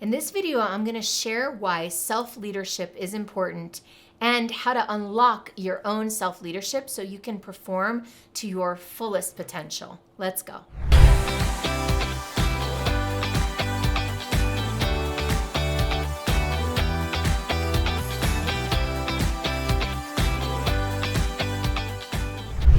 In this video, I'm going to share why self-leadership is important and how to unlock your own self-leadership so you can perform to your fullest potential. Let's go.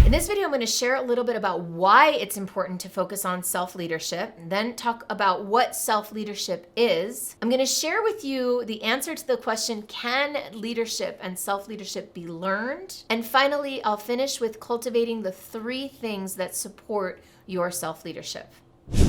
In this video, I'm going to share a little bit about why it's important to focus on self-leadership, then talk about what self-leadership is. I'm going to share with you the answer to the question, can leadership and self-leadership be learned? And finally, I'll finish with cultivating the 3 things that support your self-leadership.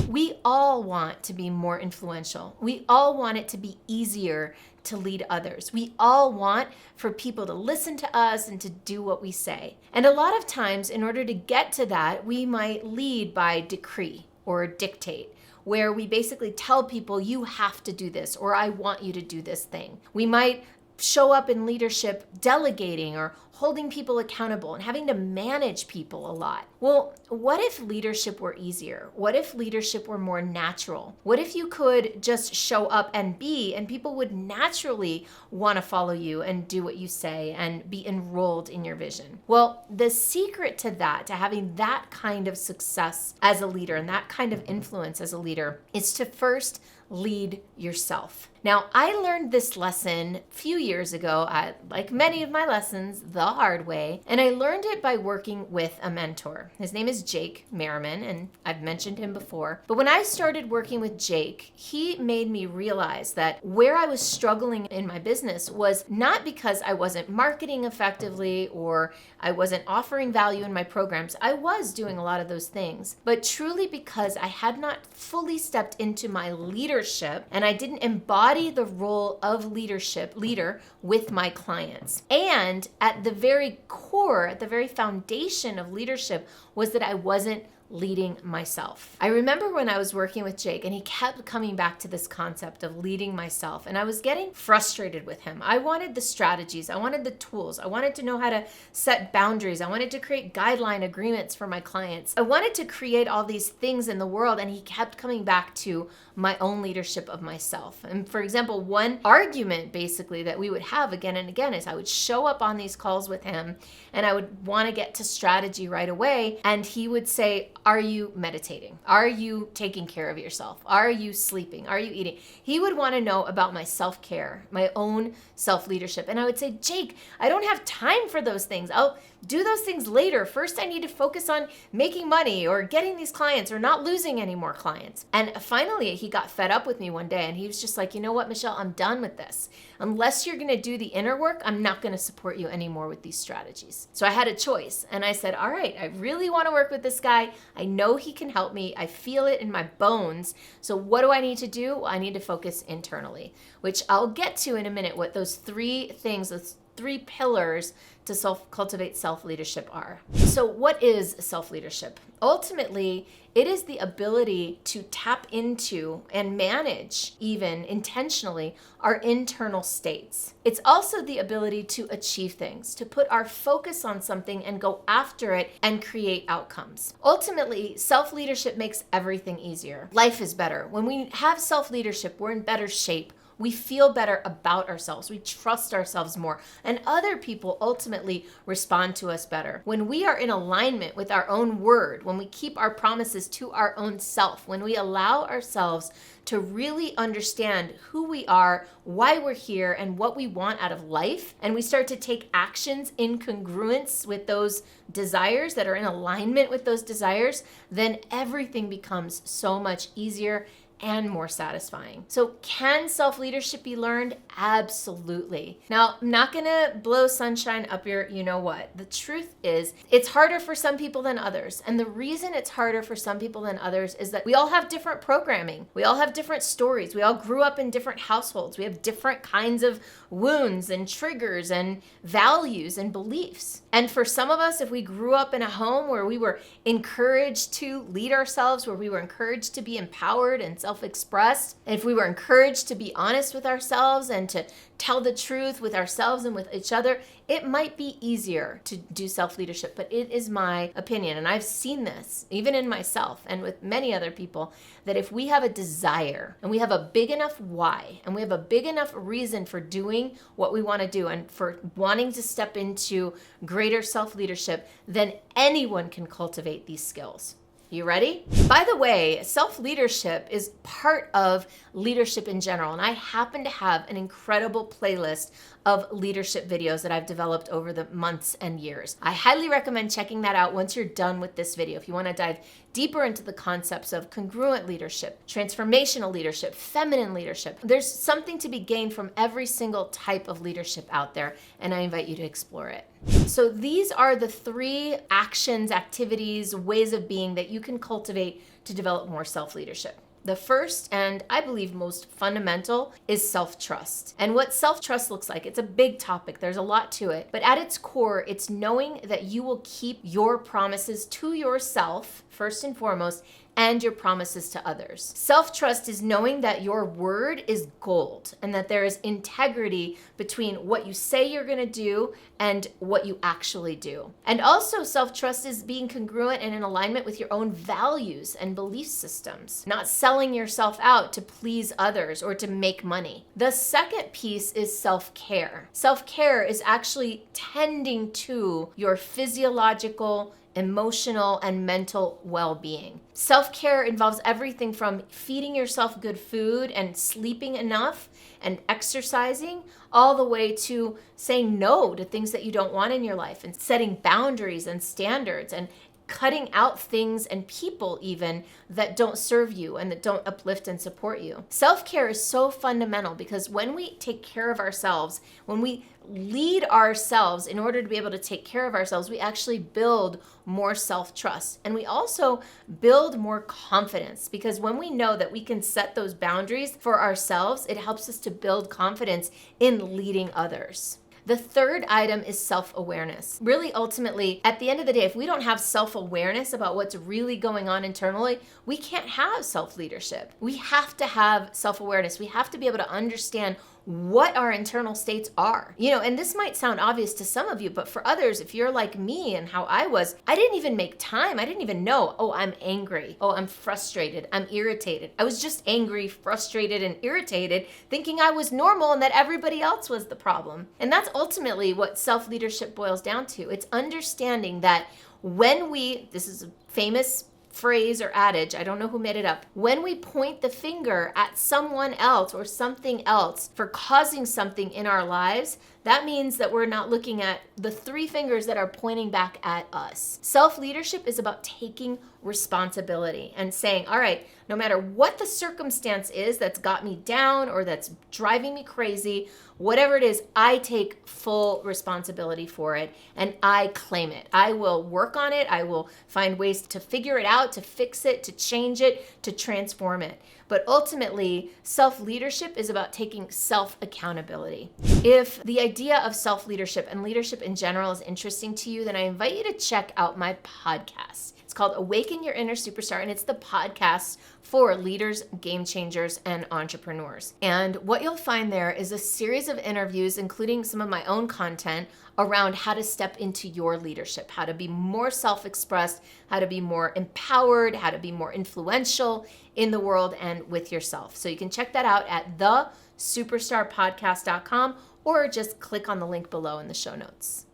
We all want to be more influential. We all want it to be easier to lead others. We all want for people to listen to us and to do what we say. And a lot of times, in order to get to that, we might lead by decree or dictate, where we basically tell people, you have to do this, or I want you to do this thing. We might show up in leadership delegating or holding people accountable and having to manage people a lot. Well, what if leadership were easier? What if leadership were more natural? What if you could just show up and be, and people would naturally want to follow you and do what you say and be enrolled in your vision? Well, the secret to that, to having that kind of success as a leader and that kind of influence as a leader, is to first lead yourself. Now, I learned this lesson a few years ago, like many of my lessons, the hard way, and I learned it by working with a mentor. His name is Jake Merriman, and I've mentioned him before. But when I started working with Jake, he made me realize that where I was struggling in my business was not because I wasn't marketing effectively or I wasn't offering value in my programs. I was doing a lot of those things, but truly because I had not fully stepped into my leadership and I didn't embody the role of leader with my clients. And at the very core, at the very foundation of leadership was that I wasn't leading myself. I remember when I was working with Jake and he kept coming back to this concept of leading myself, and I was getting frustrated with him. I wanted the strategies, I wanted the tools, I wanted to know how to set boundaries, I wanted to create guideline agreements for my clients. I wanted to create all these things in the world, and he kept coming back to my own leadership of myself. And for example, one argument basically that we would have again and again is I would show up on these calls with him and I would want to get to strategy right away, and he would say, are you meditating? Are you taking care of yourself? Are you sleeping? Are you eating? He would want to know about my self-care, my own self-leadership. And I would say, Jake, I don't have time for those things. I'll do those things later. First, I need to focus on making money or getting these clients or not losing any more clients. And finally, he got fed up with me one day and he was just like, you know what, Michelle, I'm done with this. Unless you're going to do the inner work, I'm not going to support you anymore with these strategies. So I had a choice and I said, all right, I really want to work with this guy. I know he can help me. I feel it in my bones. So what do I need to do? Well, I need to focus internally, which I'll get to in a minute, what those 3 things, those 3 pillars to cultivate self-leadership are. So what is self-leadership? Ultimately, it is the ability to tap into and manage, even intentionally, our internal states. It's also the ability to achieve things, to put our focus on something and go after it and create outcomes. Ultimately, self-leadership makes everything easier. Life is better. When we have self-leadership, we're in better shape. We feel better about ourselves. We trust ourselves more. And other people ultimately respond to us better. When we are in alignment with our own word, when we keep our promises to our own self, when we allow ourselves to really understand who we are, why we're here, and what we want out of life, and we start to take actions in congruence with those desires that are in alignment with those desires, then everything becomes so much easier and more satisfying. So can self-leadership be learned? Absolutely. Now, I'm not gonna blow sunshine up your you-know-what. The truth is, it's harder for some people than others. And the reason it's harder for some people than others is that we all have different programming. We all have different stories. We all grew up in different households. We have different kinds of wounds and triggers and values and beliefs. And for some of us, if we grew up in a home where we were encouraged to lead ourselves, where we were encouraged to be empowered and self-expressed, and if we were encouraged to be honest with ourselves and to tell the truth with ourselves and with each other, it might be easier to do self-leadership. But it is my opinion, and I've seen this even in myself and with many other people, that if we have a desire and we have a big enough why and we have a big enough reason for doing what we want to do and for wanting to step into greater self-leadership, then anyone can cultivate these skills. You ready? By the way, self-leadership is part of leadership in general, and I happen to have an incredible playlist of leadership videos that I've developed over the months and years. I highly recommend checking that out once you're done with this video. If you want to dive deeper into the concepts of congruent leadership, transformational leadership, feminine leadership, there's something to be gained from every single type of leadership out there, and I invite you to explore it. So these are the 3 actions, activities, ways of being that you can cultivate to develop more self-leadership. The first, and I believe most fundamental, is self-trust. And what self-trust looks like, it's a big topic. There's a lot to it. But at its core, it's knowing that you will keep your promises to yourself, first and foremost, and your promises to others. Self-trust is knowing that your word is gold and that there is integrity between what you say you're gonna do and what you actually do. And also self-trust is being congruent and in alignment with your own values and belief systems, not selling yourself out to please others or to make money. The second piece is self-care. Self-care is actually tending to your physiological, emotional, and mental well-being. Self-care involves everything from feeding yourself good food and sleeping enough and exercising, all the way to saying no to things that you don't want in your life and setting boundaries and standards and cutting out things and people even that don't serve you and that don't uplift and support you. Self-care is so fundamental because when we take care of ourselves, when we lead ourselves in order to be able to take care of ourselves, we actually build more self-trust. And we also build more confidence because when we know that we can set those boundaries for ourselves, it helps us to build confidence in leading others. The third item is self-awareness. Really, ultimately, at the end of the day, if we don't have self-awareness about what's really going on internally, we can't have self-leadership. We have to have self-awareness. We have to be able to understand what our internal states are. And this might sound obvious to some of you, but for others, if you're like me and how I was, I didn't even make time. I didn't even know, oh, I'm angry. Oh, I'm frustrated. I'm irritated. I was just angry, frustrated, and irritated, thinking I was normal and that everybody else was the problem. And that's ultimately what self-leadership boils down to. It's understanding that this is a famous phrase or adage, I don't know who made it up. When we point the finger at someone else or something else for causing something in our lives, that means that we're not looking at the 3 fingers that are pointing back at us. Self-leadership is about taking responsibility and saying, all right, no matter what the circumstance is that's got me down or that's driving me crazy, whatever it is, I take full responsibility for it and I claim it. I will work on it. I will find ways to figure it out, to fix it, to change it, to transform it. But ultimately, self-leadership is about taking self-accountability. If the idea of self-leadership and leadership in general is interesting to you, then I invite you to check out my podcast. It's called Awaken Your Inner Superstar, and it's the podcast for leaders, game changers, and entrepreneurs. And what you'll find there is a series of interviews, including some of my own content around how to step into your leadership, how to be more self-expressed, how to be more empowered, how to be more influential in the world and with yourself. So you can check that out at thesuperstarpodcast.com or just click on the link below in the show notes.